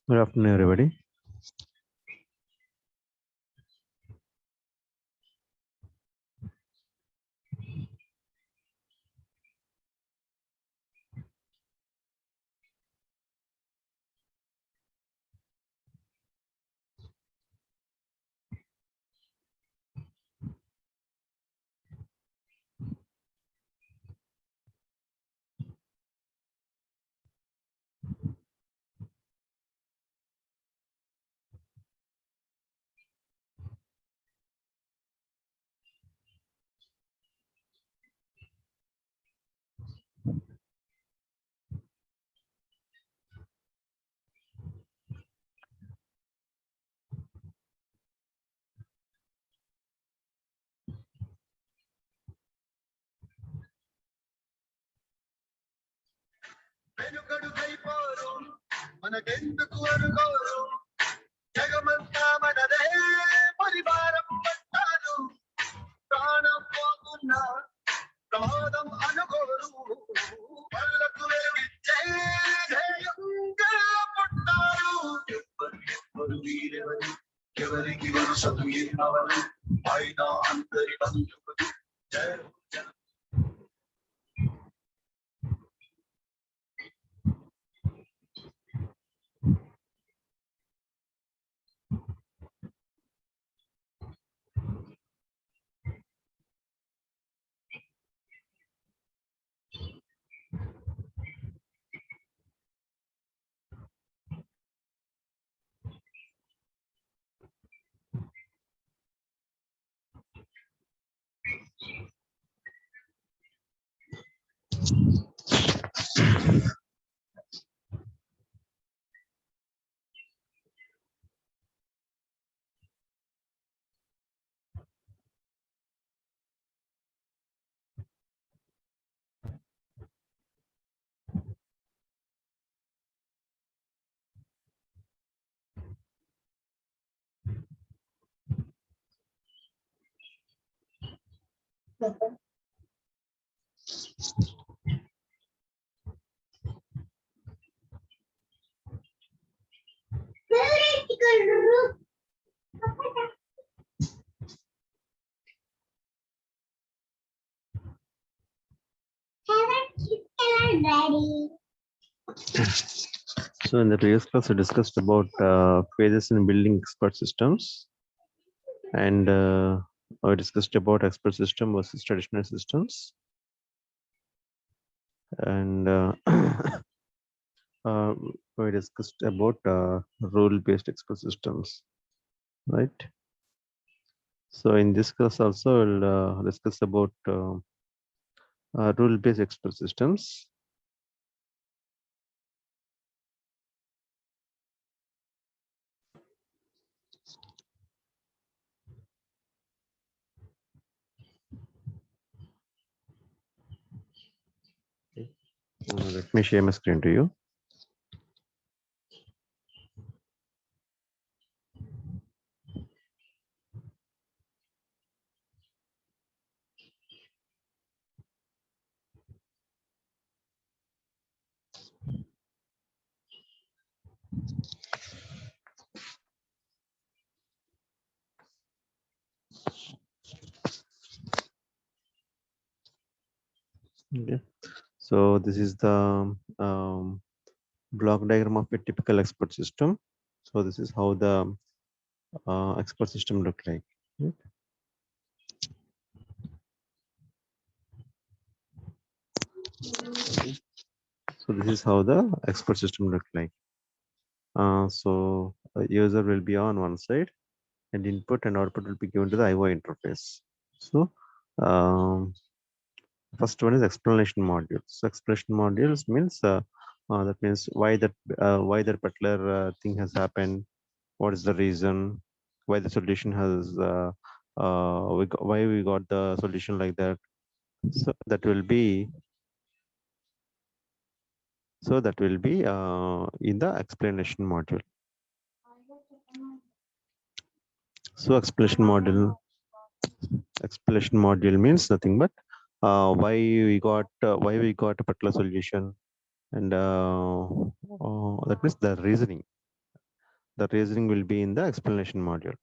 Good afternoon, everybody. So in the previous class, we discussed about phases in building expert systems, and we discussed about expert system versus traditional systems, and we discussed about rule-based expert systems, right? So in this class also, we'll discuss about rule-based expert systems. Let me share my screen to you. Okay. So this is the block diagram of a typical expert system. So this is how the expert system look like. Right? So this is how the expert system look like. So a user will be on one side, and input and output will be given to the IO interface. So first one is explanation modules. So explanation modules means that means why that particular thing has happened, what is the reason, why the solution has why we got the solution like that. So that will be in the explanation module. So explanation module means nothing but why we got a particular solution, and that means the reasoning. The reasoning will be in the explanation module.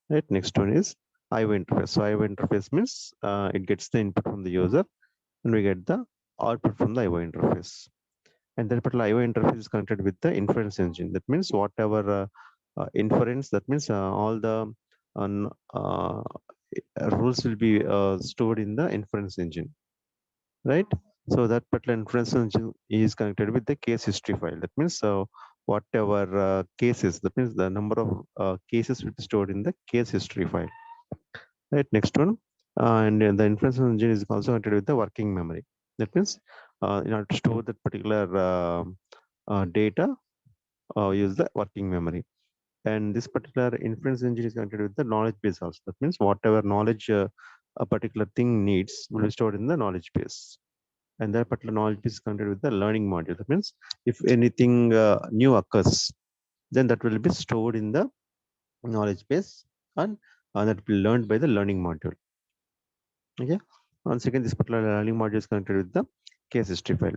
Right. Next one is IO interface. So IO interface means it gets the input from the user, and we get the output from the IO interface. And that particular IO interface is connected with the inference engine. That means whatever inference, that means all the rules will be stored in the inference engine, right? So that particular inference engine is connected with the case history file. That means whatever cases, that means the number of cases will be stored in the case history file. Right. Next one, and the inference engine is also connected with the working memory. That means in order to store that particular data, use the working memory. And this particular inference engine is connected with the knowledge base also. That means whatever knowledge a particular thing needs will be stored in the knowledge base. And that particular knowledge base is connected with the learning module. That means if anything new occurs, then that will be stored in the knowledge base, and that will be learned by the learning module. Okay. Once again, this particular learning module is connected with the case history file.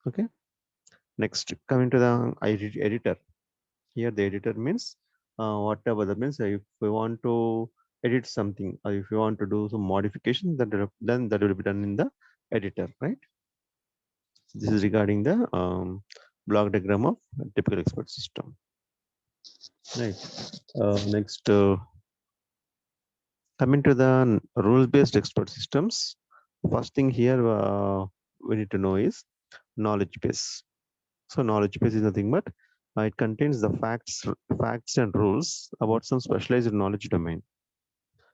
Okay. Next, coming to the editor. Here, the editor means whatever. That means if we want to edit something, or if you want to do some modification, then that will be done in the editor, right? This is regarding the block diagram of a typical expert system. Right. Next, coming to the rule-based expert systems. First thing here we need to know is knowledge base. So knowledge base is nothing but it contains the facts and rules about some specialized knowledge domain.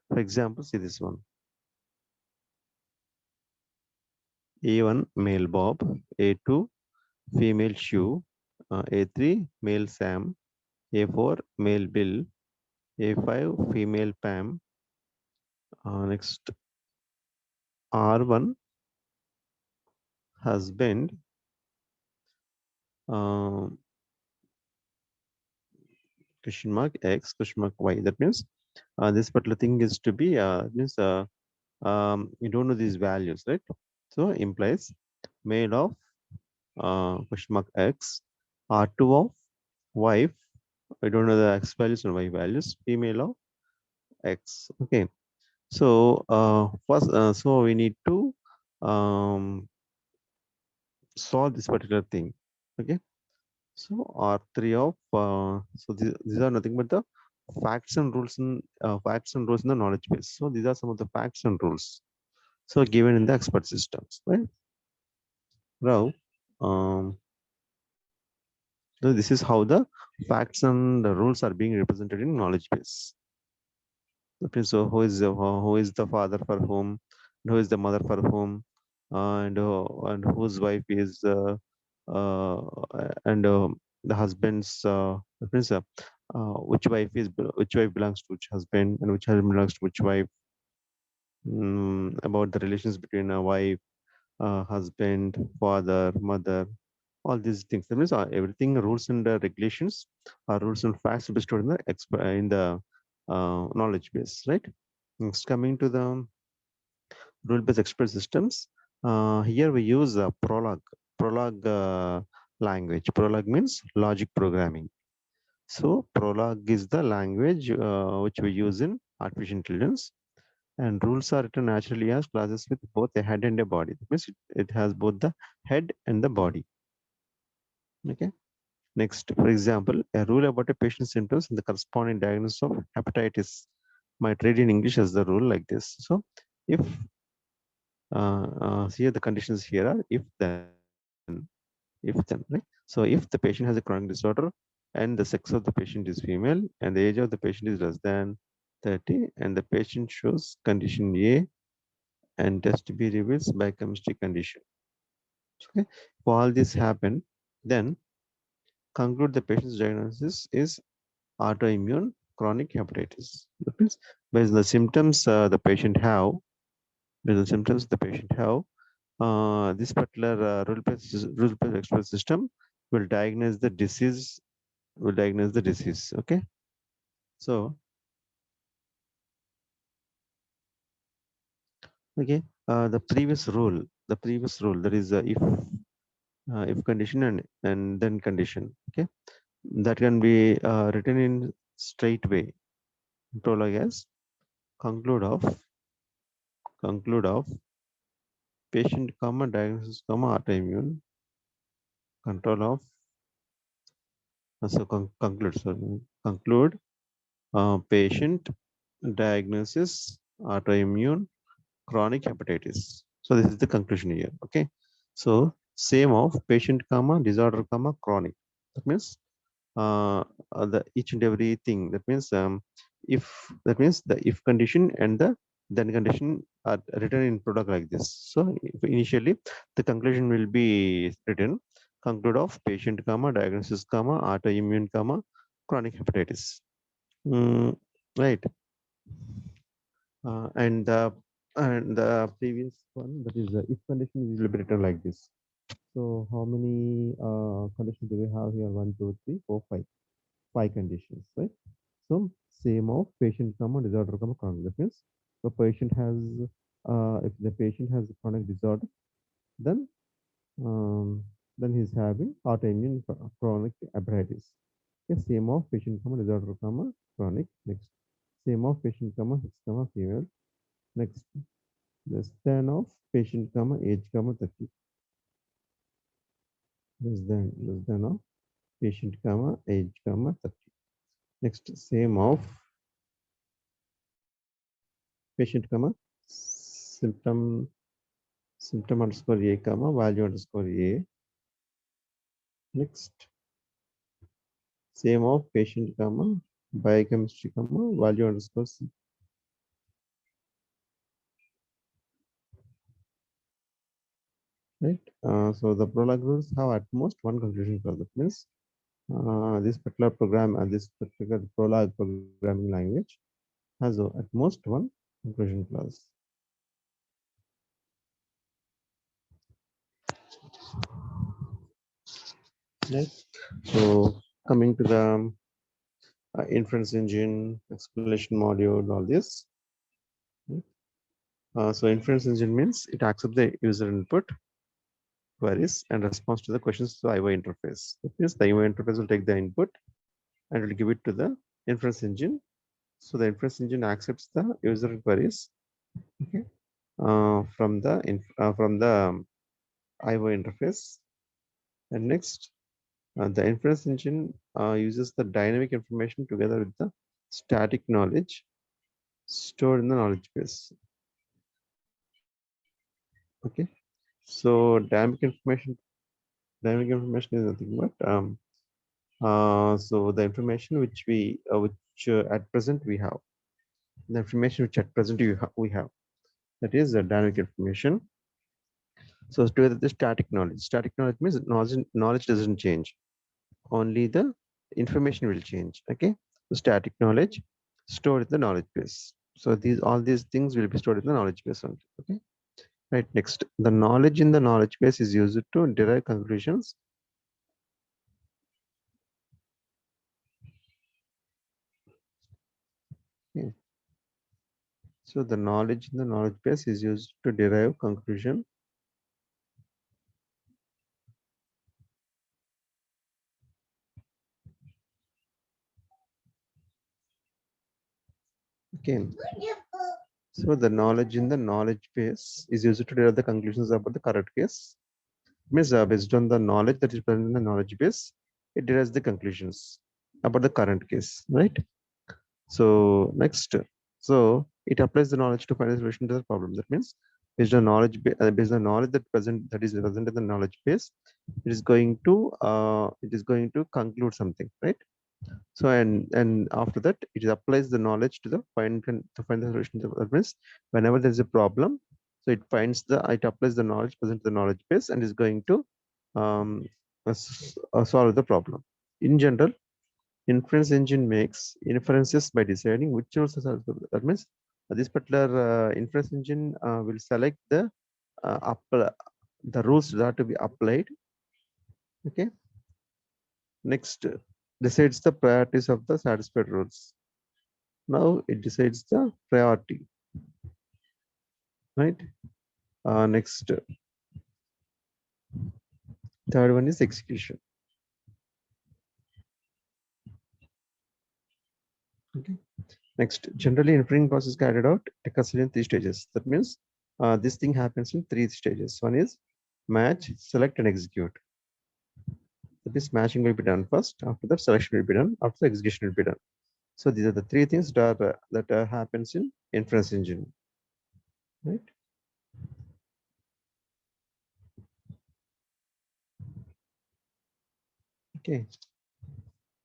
For example, see this one. A1 male Bob, A2 female Sue, A3 male Sam, A4 male Bill, A5 female Pam. Next, R1 husband, question mark X, question mark Y. That means this particular thing is to be means you don't know these values, right? So implies male of question mark x, R2 of wife. I don't know the x values and y values. Female of x. Okay. So first, so we need to um, solve this particular thing. Okay. So R3 of so these are nothing but the facts and rules in the knowledge base. So these are some of the facts and rules. So given in the expert systems, right? Now, so this is how the facts and the rules are being represented in knowledge base. Okay, so who is the father for whom, who is the mother for whom, and whose wife is uh, and the husband's that means which wife belongs to which husband and which husband belongs to which wife. About the relations between a wife, husband, father, mother, all these things. That means everything rules and regulations are rules and facts to be stored in the knowledge base, right? Next, coming to the rule-based expert systems, here we use Prolog language. Prolog means logic programming. So Prolog is the language which we use in artificial intelligence, and rules are written naturally as classes with both a head and a body. That means it has both the head and the body. Okay. Next, for example, a rule about a patient's symptoms and the corresponding diagnosis of hepatitis might read in English as the rule like this. So, if here the conditions here are if then, right? So, if the patient has a chronic disorder and the sex of the patient is female and the age of the patient is less than 30 and the patient shows condition A and test B reveals biochemistry condition. Okay, if all this happen, then conclude the patient's diagnosis is autoimmune chronic hepatitis. That means based on the symptoms the patient have, based on the symptoms the patient have, this particular rule-based expert system will diagnose the disease. Will diagnose the disease. Okay, so okay, the previous rule that is if condition and then condition. Okay, that can be written in straight way. Prologue as conclude of patient comma diagnosis comma autoimmune control of conclude patient diagnosis autoimmune chronic hepatitis. So this is the conclusion here. Okay, so same of patient comma disorder comma chronic. That means the each and everything. That means if that means the if condition and the then condition are written in product like this. So initially the conclusion will be written conclude of patient comma diagnosis comma autoimmune comma chronic hepatitis. Right. And the previous one, that is if condition is will be written like this. So how many conditions do we have here? One, two, three, four, five. Five conditions, right? So same of patient comma disorder comma chronic. That means the patient has if the patient has a chronic disorder, then um, then he's having autoimmune chronic hepatitis. Okay, same of patient comma disorder comma chronic. Next, same of patient comma sex comma female. Next, the span of patient comma age comma 30. Less than of patient comma age comma 30. Next, same of patient comma symptom underscore a comma value underscore a. Next, same of patient comma biochemistry comma value underscore c. Right. So the prologue rules have at most one conclusion clause. That means this particular program and this particular prologue programming language has at most one conclusion clause. Right. So coming to the inference engine, explanation module, all this. So inference engine means it accepts the user input queries and responds to the questions to the IO interface. That means the IO interface will take the input and will give it to the inference engine. So the inference engine accepts the user queries, okay, from the IO interface. And next, the inference engine uses the dynamic information together with the static knowledge stored in the knowledge base. Okay, so dynamic information is nothing but so the information which at present we have, the information which at present we have, that is the dynamic information. So together the static knowledge means knowledge doesn't change, only the information will change. Okay, so static knowledge stored in the knowledge base. So all these things will be stored in the knowledge base only. Okay, right. Next, the knowledge in the knowledge base is used to derive conclusions. Okay. So the knowledge in the knowledge base is used to derive conclusion. Okay. So the knowledge in the knowledge base is used to derive the conclusions about the correct case. Means based on the knowledge that is present in the knowledge base, it derives the conclusions about the current case, right? So next, so it applies the knowledge to find a solution to the problem. That means based on based on knowledge that is present in the knowledge base, it is going to conclude something, right? So and after that, it applies the knowledge to to find the solution. That means whenever there is a problem, so it applies the knowledge present to the knowledge base and is going to um, solve the problem. In general, inference engine makes inferences by deciding which rules are solved. That means this particular inference engine will select the rules that are to be applied. Okay. Next, decides the priorities of the satisfied rules. Now it decides the priority, right? Next, third one is execution. Okay. Next, generally inferring process carried out occurs in 3 stages. That means this thing happens in 3 stages. One is match, select, and execute. That is matching will be done first. After that, selection will be done. After the execution will be done. So these are the 3 things that happens in inference engine, right? Okay.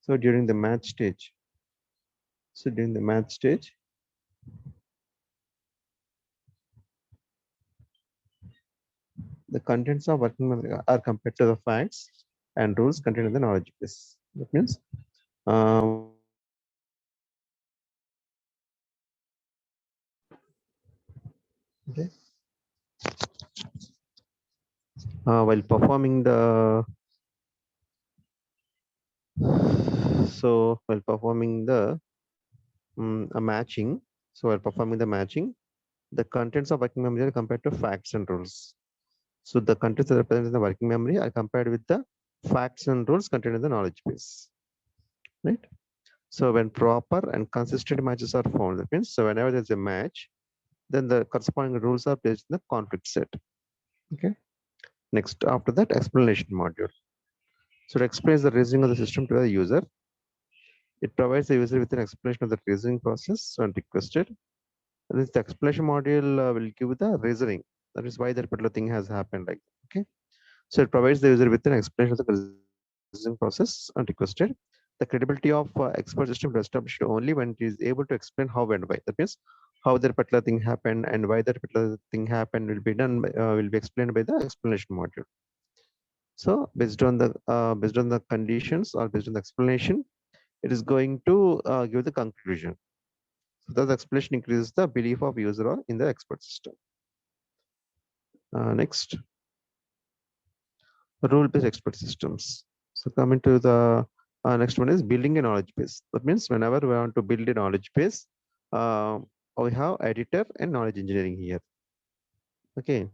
So during the match stage, the contents of working memory are compared to the facts and rules contained in the knowledge base. That means okay. While performing the matching, the contents of working memory are compared to facts and rules. So the contents that are present in the working memory are compared with the facts and rules contained in the knowledge base, right? So when proper and consistent matches are found, that means so whenever there's a match, then the corresponding rules are placed in the conflict set. Okay. Next, after that, explanation module. So it explains the reasoning of the system to the user. It provides the user with an explanation of the reasoning process when requested. And this the explanation module will give the reasoning. That is why that particular thing has happened like that. Okay. So it provides the user with an explanation of the reasoning process when requested. The credibility of expert system is established only when it is able to explain how and why. That means how that particular thing happened and why that particular thing happened will be explained by the explanation module. So based on the conditions or based on the explanation, it is going to give the conclusion. So the explanation increases the belief of user in the expert system. Next, rule-based expert systems. So coming to the next one is building a knowledge base. That means whenever we want to build a knowledge base, we have editor and knowledge engineering here. Okay.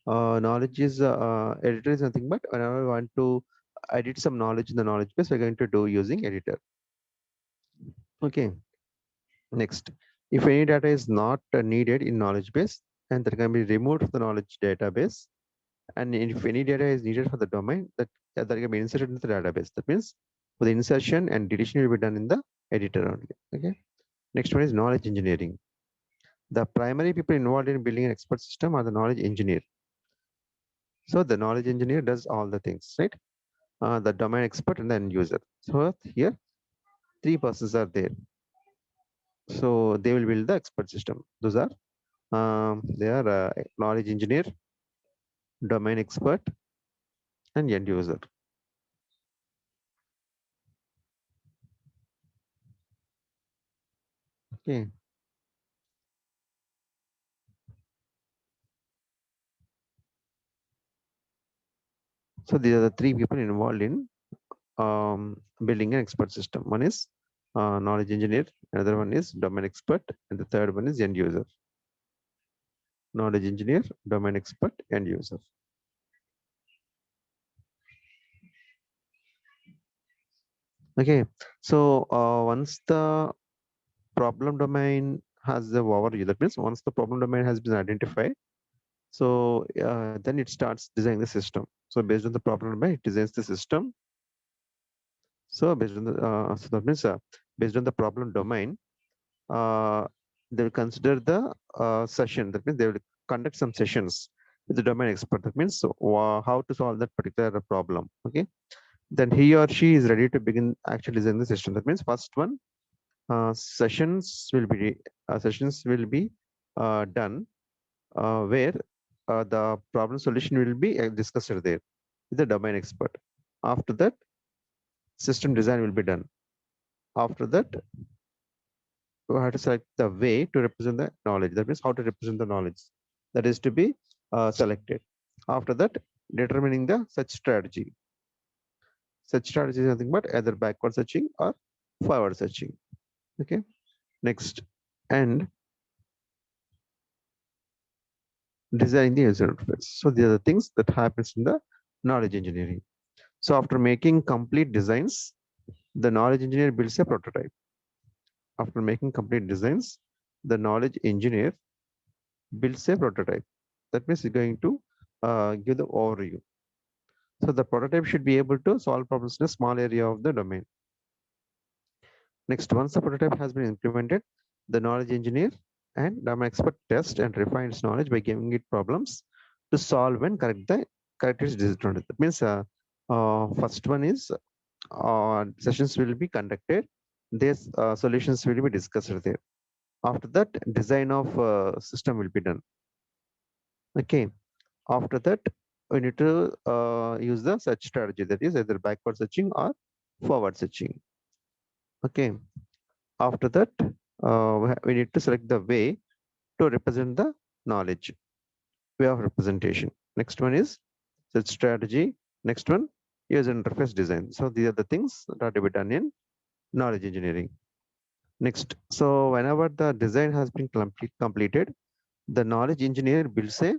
Knowledge is editor is nothing but whenever we want to edit some knowledge in the knowledge base, we're going to do using editor. Okay. Next, if any data is not needed in knowledge base, and that can be removed from the knowledge database, and if any data is needed for the domain, that can be inserted into the database. That means for the insertion and deletion will be done in the editor only. Okay. Next one is knowledge engineering. The primary people involved in building an expert system are the knowledge engineer. So the knowledge engineer does all the things, right? The domain expert and the end user. So here, three persons are there. So they will build the expert system. Those are they are knowledge engineer, domain expert, and end user. Okay. So these are the three people involved in building an expert system. One is knowledge engineer, another one is domain expert, and the third one is end user. Knowledge engineer, domain expert, end user. Okay, so once the problem domain has the overview, that means once the problem domain has been identified, so then it starts designing the system. So based on the problem domain, it designs the system. So based on the so that means based on the problem domain, they will consider the session. That means they will conduct some sessions with the domain expert. That means so, how to solve that particular problem. Okay, then he or she is ready to begin actually designing the system. That means first one sessions will be done where the problem solution will be discussed there with the domain expert. After that, system design will be done. After that, we have to select the way to represent the knowledge. That means how to represent the knowledge. That is to be selected. After that, determining the search strategy. Search strategy is nothing but either backward searching or forward searching. Okay. Next, and design the user interface. So these are the things that happens in the knowledge engineering. So after making complete designs, the knowledge engineer builds a prototype. After making complete designs, the knowledge engineer builds a prototype. That means it's going to give the overview. So the prototype should be able to solve problems in a small area of the domain. Next, once the prototype has been implemented, the knowledge engineer and domain expert test and refine its knowledge by giving it problems to solve and correct its disadvantage. That means first one is sessions will be conducted. These solutions will be discussed there. After that, design of system will be done. Okay. After that, we need to use the search strategy, that is either backward searching or forward searching. Okay. After that, we need to select the way to represent the knowledge, way of representation. Next one is search strategy. Next one, user interface design. So these are the things that are to be done in knowledge engineering. Next, so whenever the design has been completed, the knowledge engineer builds a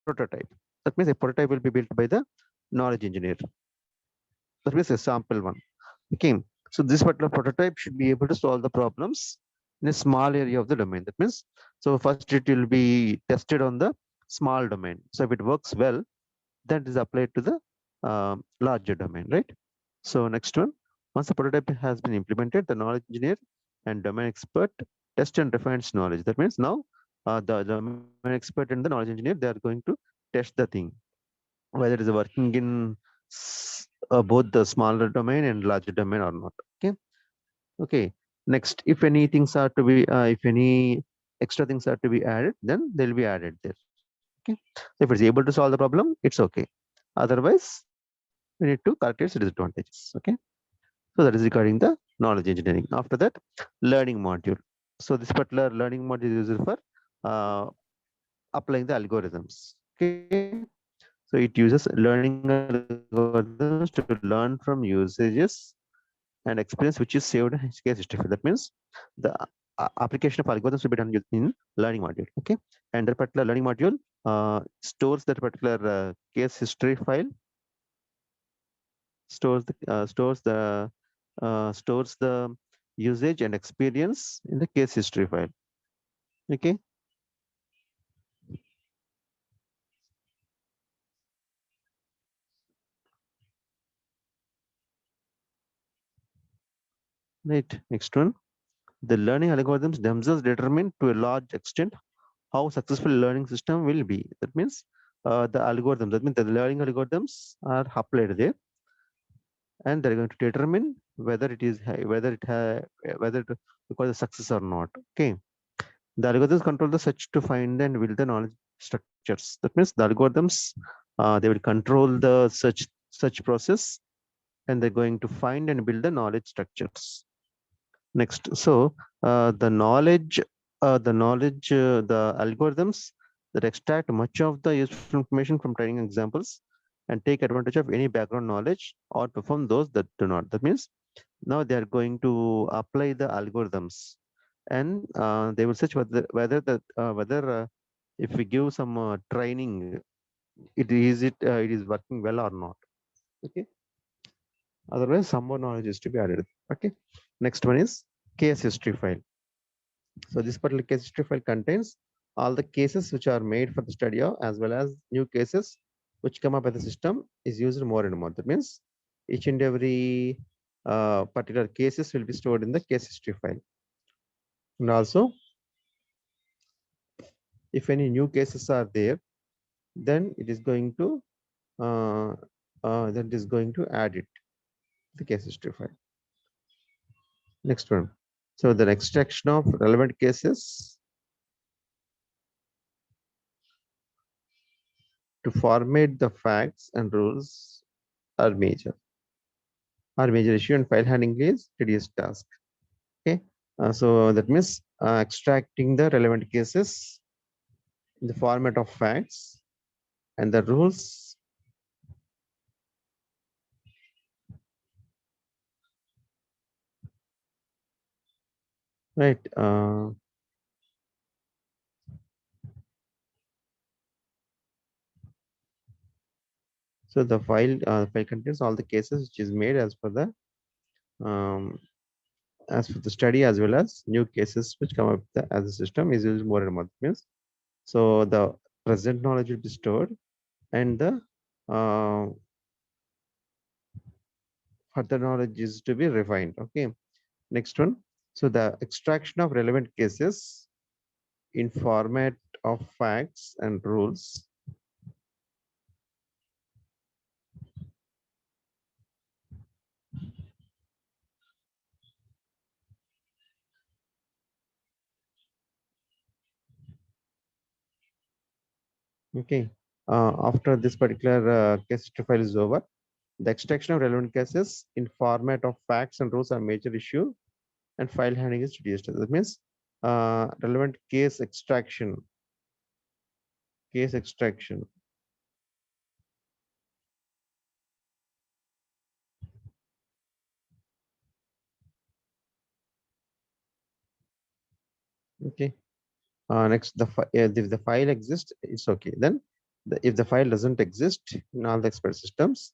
prototype. That means a prototype will be built by the knowledge engineer. That means a sample one. Okay. So this particular prototype should be able to solve the problems in a small area of the domain. That means, so first it will be tested on the small domain. So if it works well, then it is applied to the larger domain, right? So next one, once the prototype has been implemented, the knowledge engineer and domain expert test and refines knowledge. That means now the domain expert and the knowledge engineer, they are going to test the thing, whether it is working in both the smaller domain and larger domain or not. Okay. Okay. Next, if any things are to be, if any extra things are to be added, then they'll be added there. Okay. So if it's able to solve the problem, it's okay. Otherwise, we need to correct its disadvantages. Okay. So that is regarding the knowledge engineering. After that, learning module. So this particular learning module is used for applying the algorithms. Okay. So it uses learning algorithms to learn from usages and experience which is saved in case history. That means the application of algorithms will be done in learning module. Okay, and that particular learning module stores that particular case history file, stores the usage and experience in the case history file. Okay. Right. Next one. The learning algorithms themselves determine to a large extent how successful learning system will be. That means the algorithms. That means the learning algorithms are applied there, and they're going to determine whether it is whether it requires a success or not. Okay. The algorithms control the search to find and build the knowledge structures. That means the algorithms they will control the search process, and they're going to find and build the knowledge structures. Next, so the algorithms that extract much of the useful information from training examples and take advantage of any background knowledge or perform those that do not. That means now they are going to apply the algorithms, and they will search whether if we give some training, it is working well or not. Okay. Otherwise, some more knowledge is to be added. Okay. Next one is case history file. So this particular case history file contains all the cases which are made for the study of, as well as new cases which come up with the system is used more and more. That means each and every particular cases will be stored in the case history file. And also, if any new cases are there, then it is going to add it to the case history file. Next one. So the extraction of relevant cases to format the facts and rules are major issue, and file handling is tedious task. Okay, so that means extracting the relevant cases in the format of facts and the rules right. So the file contains all the cases which is made as per the study, as well as new cases which come up as a system is used more and more. Means so the present knowledge will be stored, and the further knowledge is to be refined. Okay. Next one. So the extraction of relevant cases in format of facts and rules. Okay. After this particular case history file is over, the extraction of relevant cases in format of facts and rules are major issue, and file handling is reduced. That means relevant case extraction. Okay. Next, if the file exists, it's okay. Then, if the file doesn't exist in all the expert systems,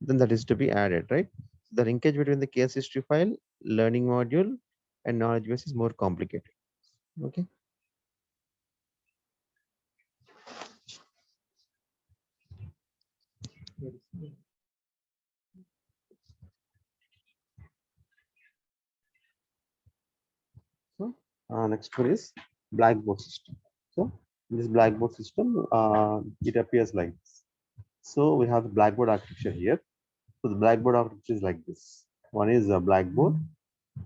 then that is to be added, right? The linkage between the case history file, learning module, and knowledge base is more complicated. Okay. So next one is blackboard system. So in this blackboard system, it appears like this. So we have the blackboard architecture here. So the blackboard architecture is like this. One is a blackboard,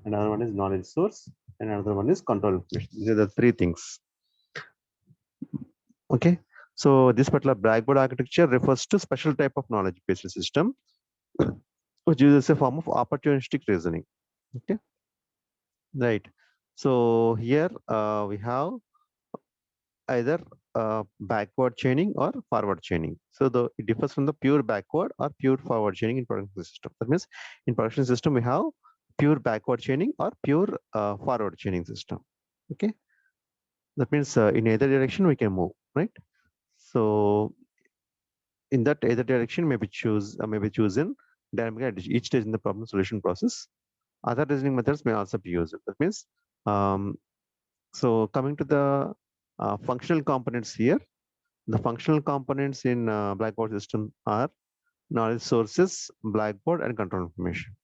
another one is knowledge source, and another one is control information. These are the three things. Okay. So this particular blackboard architecture refers to special type of knowledge-based system, which uses a form of opportunistic reasoning. Okay. Right. So here we have either backward chaining or forward chaining. So it differs from the pure backward or pure forward chaining in production system. That means in production system we have pure backward chaining or pure forward chaining system. Okay, that means in either direction we can move, right? So in that either direction maybe chosen dynamically at each stage in the problem solution process. Other reasoning methods may also be used. That means so coming to the functional components here, the functional components in Blackboard system are knowledge sources, Blackboard, and control information.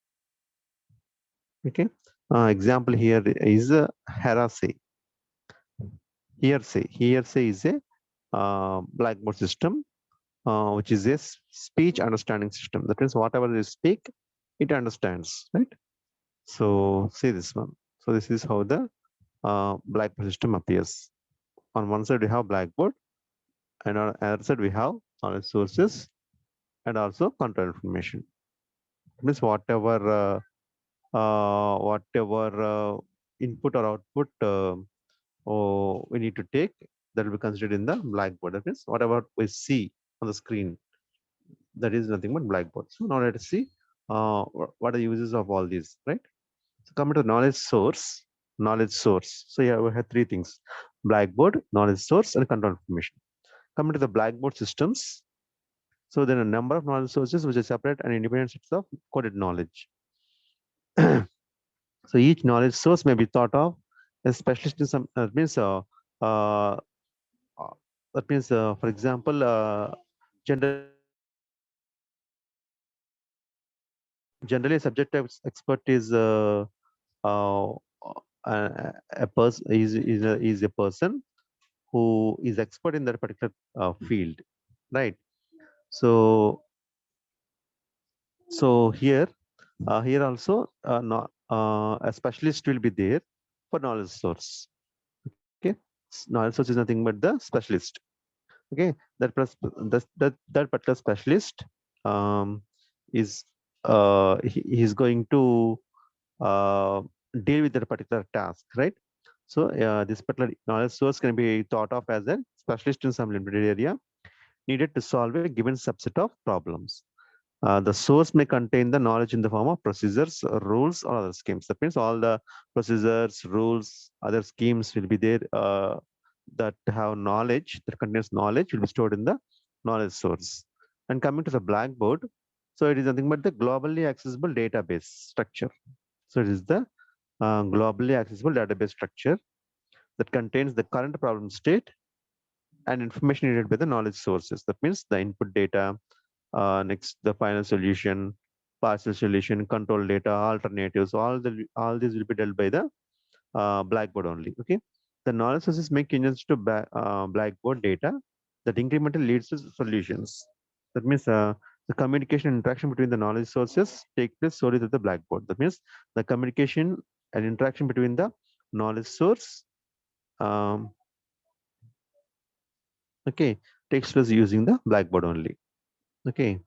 Okay. Example here is hearsay. Hearsay is a Blackboard system, which is a speech understanding system. That means whatever they speak, it understands, right? So see this one. So this is how the Blackboard system appears. On one side we have Blackboard, and on the other side we have knowledge sources and also control information. It means whatever input or output we need to take, that will be considered in the Blackboard. That means whatever we see on the screen, that is nothing but Blackboard. So now let's see what are the uses of all these, right? So coming to knowledge source. So yeah, we have three things: Blackboard, knowledge source, and control information. Coming to the Blackboard systems, so there are a number of knowledge sources which are separate and independent sets of coded knowledge. So each knowledge source may be thought of as specialist in some uh, for example, generally a subject expert is uh, a person is a person who is expert in that particular field, right? So here here also a specialist will be there for knowledge source. Okay, knowledge source is nothing but the specialist. Okay, that particular specialist is he is going to uh, deal with that particular task, right? So this particular knowledge source can be thought of as a specialist in some limited area needed to solve a given subset of problems. The source may contain the knowledge in the form of procedures, rules, or other schemes. That means all the procedures, rules, other schemes will be there that have knowledge, that contains knowledge, will be stored in the knowledge source. And coming to the Blackboard, so it is nothing but the globally accessible database structure. So it is the globally accessible database structure that contains the current problem state and information needed by the knowledge sources. That means the input data, next the final solution, partial solution, control data, alternatives. All these will be dealt by the Blackboard only. Okay, the knowledge sources make changes to Blackboard data that incrementally leads to solutions. That means the communication and interaction between the knowledge sources take place solely through the Blackboard. That means the communication and interaction between the knowledge source, um, okay, takes place using the Blackboard only. Okay,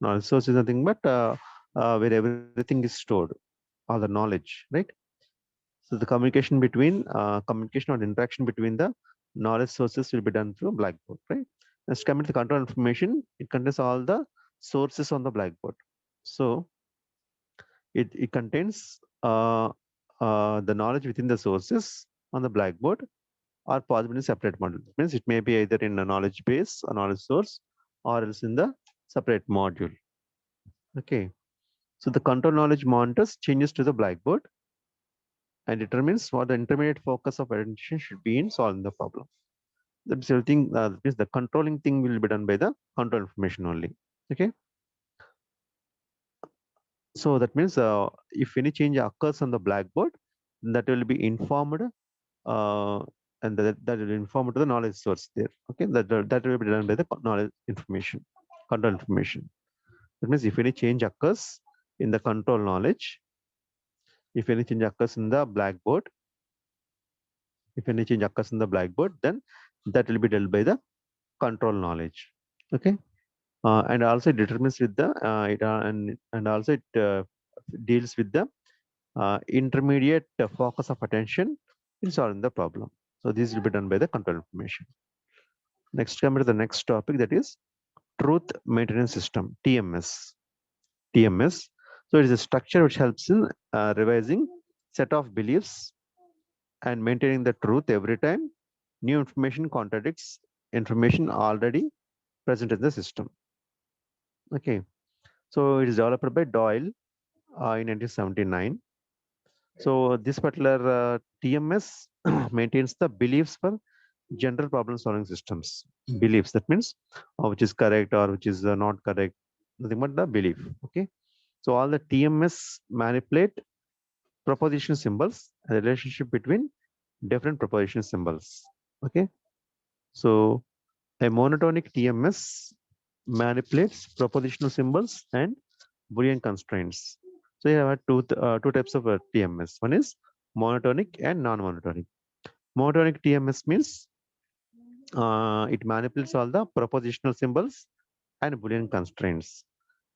knowledge source is nothing but where everything is stored, all the knowledge, right? So the communication or interaction between the knowledge sources will be done through Blackboard, right? Next, coming to the control information, it contains all the sources on the Blackboard. So it contains the knowledge within the sources on the Blackboard or possibly in separate module. It means it may be either in a knowledge base, a knowledge source, or else in the separate module. Okay. So the control knowledge monitors changes to the Blackboard and determines what the intermediate focus of attention should be in solving the problem. That's everything. That means the controlling thing will be done by the control information only. Okay. So that means if any change occurs on the Blackboard, that will be informed, uh, and that will inform to the knowledge source there. Okay, that will be done by the knowledge information, control information. That means if any change occurs in the control knowledge, if any change occurs in the Blackboard, then that will be dealt by the control knowledge. Okay, and also it determines with the and also it deals with the intermediate focus of attention in solving the problem. So this will be done by the control information. Next, come to the next topic, that is truth maintenance system, TMS. So it is a structure which helps in revising set of beliefs and maintaining the truth every time new information contradicts information already present in the system. Okay, so it is developed by Doyle in 1979. So this particular TMS maintains the beliefs for general problem solving systems. Beliefs, that means which is correct or which is not correct, nothing but the belief. Okay, so all the TMS manipulate proposition symbols and the relationship between different proposition symbols. Okay, so a monotonic TMS manipulates propositional symbols and Boolean constraints. So you have two types of TMS. One is monotonic and non-monotonic. Monotonic TMS means it manipulates all the propositional symbols and Boolean constraints.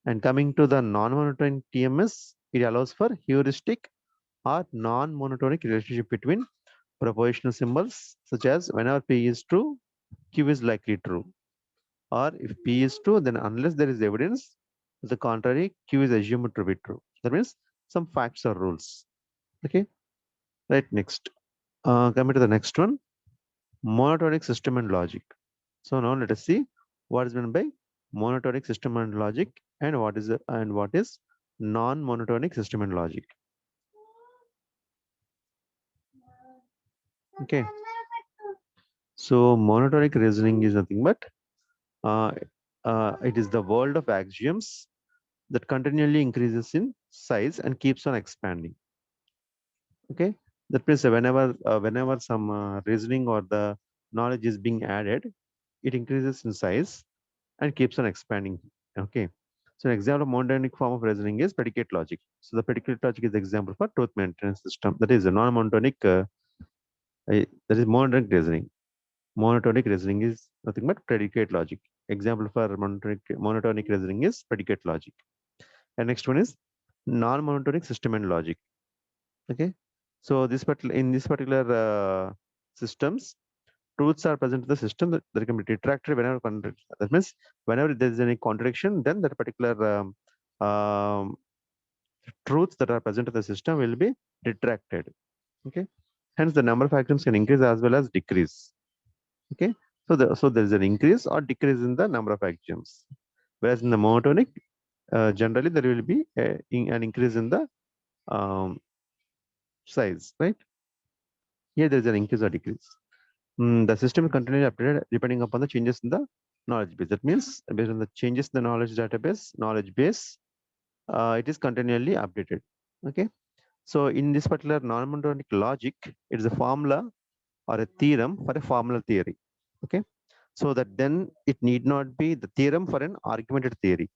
And coming to the non-monotonic TMS, it allows for heuristic or non-monotonic relationship between propositional symbols, such as whenever P is true, Q is likely true. Or if P is true, then unless there is evidence to the contrary, Q is assumed to be true. That means some facts or rules. Okay, right, next. Coming to the next one, monotonic system and logic. So now let us see what is meant by monotonic system and logic and what is non-monotonic system and logic. Okay, so monotonic reasoning is nothing but uh, it is the world of axioms that continually increases in size and keeps on expanding. Okay, that means whenever some reasoning or the knowledge is being added, it increases in size and keeps on expanding. Okay, so an example of monotonic form of reasoning is predicate logic. So the predicate logic is the example for truth maintenance system. That is a non-monotonic that is monotonic reasoning. Monotonic reasoning is nothing but predicate logic. Example for monotonic reasoning is predicate logic. And next one is non-monotonic system and logic. Okay, so in this particular systems, truths are present in the system that can be retracted whenever that means whenever there is any contradiction, then that particular truths that are present in the system will be retracted. Okay, hence the number of axioms can increase as well as decrease. Okay, so there is an increase or decrease in the number of axioms, whereas in the monotonic generally there will be an increase in the size, right? Here there is an increase or decrease. The system will continually updated depending upon the changes in the knowledge base. That means based on the changes in the knowledge base, it is continually updated. Okay. So in this particular non-monotonic logic, it is a formula or a theorem for a formal theory. Okay. So that then it need not be the theorem for an augmented theory.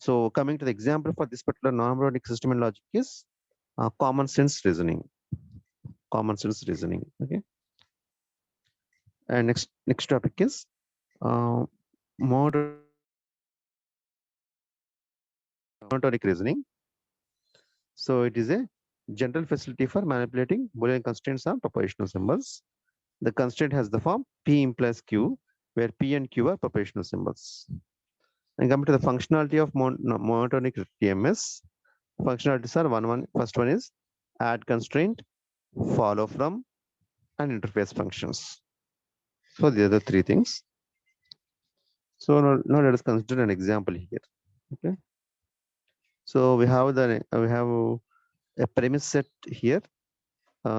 So coming to the example for this particular non-monotonic system and logic is common sense reasoning. Okay. And next topic is monotonic reasoning. So it is a general facility for manipulating Boolean constraints on propositional symbols. The constraint has the form P implies Q, where P and Q are propositional symbols. And coming to the functionality of monotonic TMS, functionalities are first one is add constraint, follow from, and interface functions. So the other three things. So now let us consider an example here. Okay. So we have a premise set here,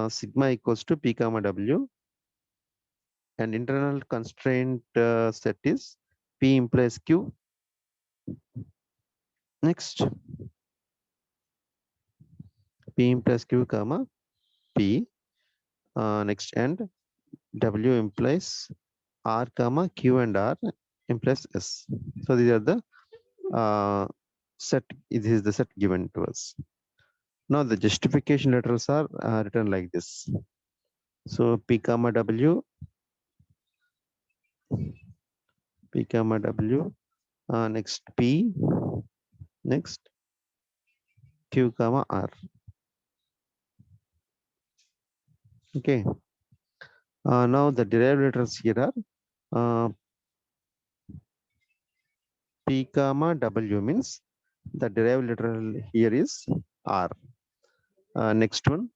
sigma equals to P comma W, and internal constraint set is P implies Q. Next, P implies Q comma P. Next, and W implies R comma Q and R implies S. So these are the set. This is the set given to us. Now the justification letters are written like this. So P comma W, P comma W, next P, next Q comma R. Okay. Now the derived letters here are P comma W means The derived literal here is R. Next one.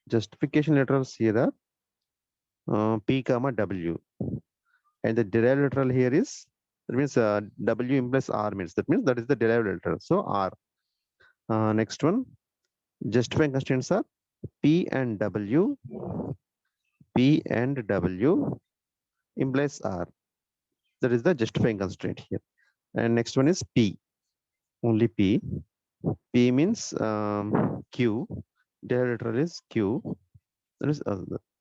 Justification literals here are P comma W. And the derived literal here is, that means W implies R means, that means that is the derived literal. So R. Next one. Justifying constraints are P and W. P and W implies R. That is the justifying constraint here. And next one is P. Only P. P means Q. Derived literal is Q. That is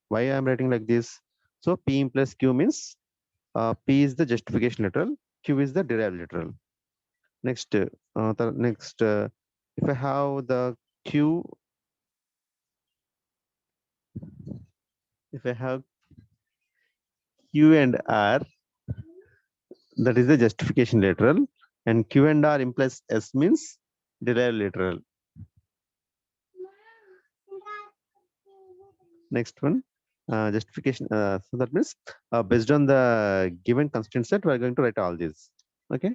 why I am writing like this. So P implies Q means P is the justification literal, Q is the derived literal. Next, if I have the Q, if I have Q and R, that is the justification literal, and Q and R implies S means derived literal. Next one, justification. So that means based on the given constraint set, we are going to write all these. Okay.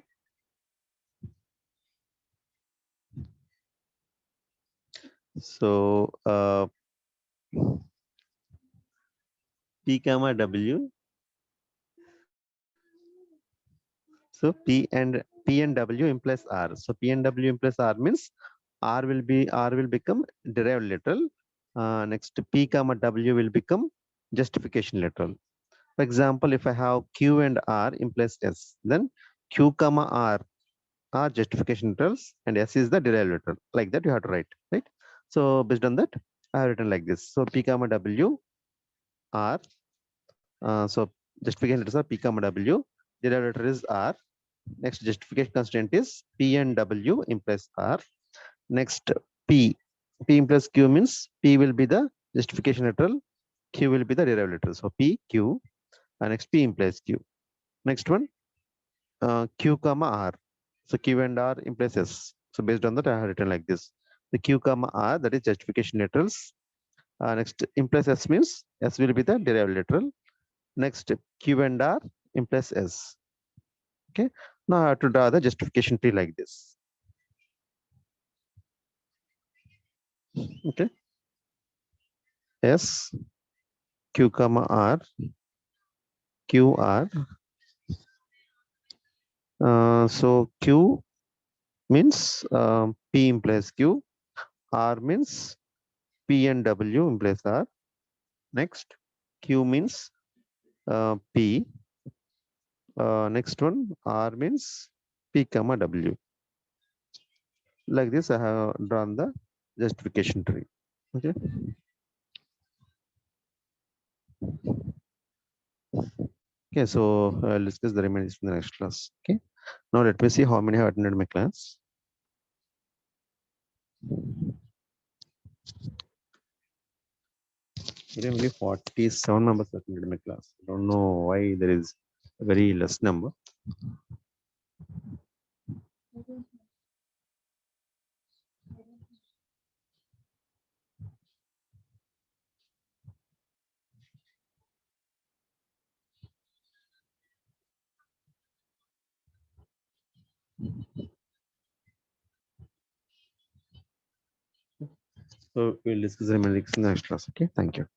So P comma W. So P and W implies R. So P and W implies R means R will become derived literal. Next P comma W will become justification literal. For example, if I have Q and R implies S, then Q comma R are justification literals and S is the derived literal. Like that you have to write, right? So based on that, I have written like this. So P comma W R. So justification literals are P comma W. Derived literal is R. Next justification constraint is P and W implies R. Next P. P implies Q means P will be the justification literal, Q will be the derived literal. So P, Q, and next P implies Q. Next one, Q comma R. So Q and R implies S. So based on that, I have written like this. The Q comma R, that is justification literals. Next implies S means S will be the derived literal. Next Q and R implies S. Okay. Now I have to draw the justification tree like this. Okay. S, Q comma R, Q R. So Q means P implies Q. R means P and W implies R. Next, Q means P. Next one, R means P comma W. Like this, I have drawn the justification tree. Okay. Okay, so I'll discuss the remaining in the next class. Okay. Now let me see how many have attended my class. There are only 47 members attended my class. I don't know why there is a very less number. So we'll discuss the remaining in the next class. Okay. Thank you.